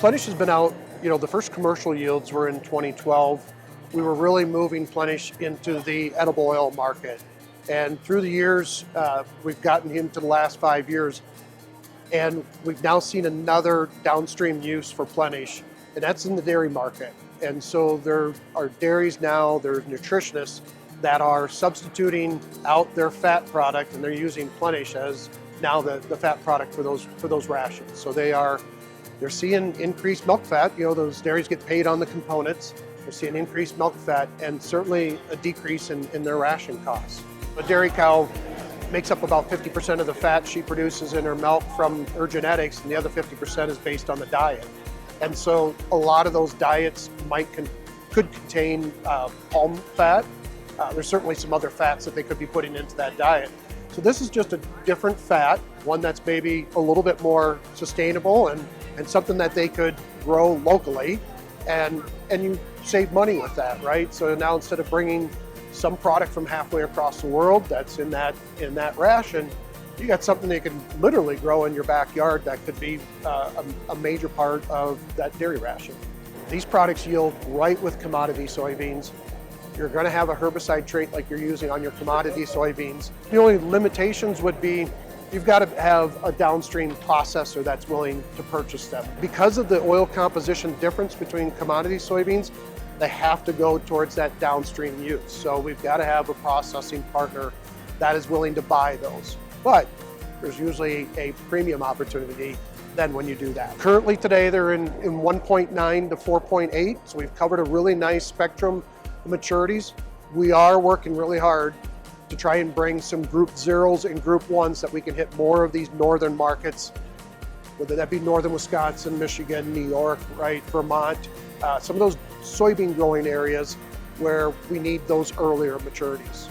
Plenish has been out, the first commercial yields were in 2012. We were really moving Plenish into the edible oil market. And through the years, we've gotten into the last 5 years, and we've now seen another downstream use for Plenish, and that's in the dairy market. And so there are dairies now, there's nutritionists that are substituting out their fat product, and they're using Plenish as now the fat product for those rations. So they're seeing increased milk fat. Those dairies get paid on the components. They're seeing increased milk fat and certainly a decrease in their ration costs. A dairy cow makes up about 50% of the fat she produces in her milk from her genetics, and the other 50% is based on the diet. And so a lot of those diets could contain palm fat. There's certainly some other fats that they could be putting into that diet. So this is just a different fat, one that's maybe a little bit more sustainable and something that they could grow locally, and you save money with that, right? So now instead of bringing some product from halfway across the world that's in that ration, you got something that you can literally grow in your backyard that could be a major part of that dairy ration. These products yield right with commodity soybeans. You're going to have a herbicide trait like you're using on your commodity soybeans. The only limitations would be you've got to have a downstream processor that's willing to purchase them. Because of the oil composition difference between commodity soybeans, they have to go towards that downstream use. So we've got to have a processing partner that is willing to buy those. But there's usually a premium opportunity then when you do that. Currently today they're in 1.9 to 4.8, so we've covered a really nice spectrum of maturities. We are working really hard to try and bring some group zeros and group ones that we can hit more of these northern markets, whether that be northern Wisconsin, Michigan, New York, right, Vermont, some of those soybean growing areas where we need those earlier maturities.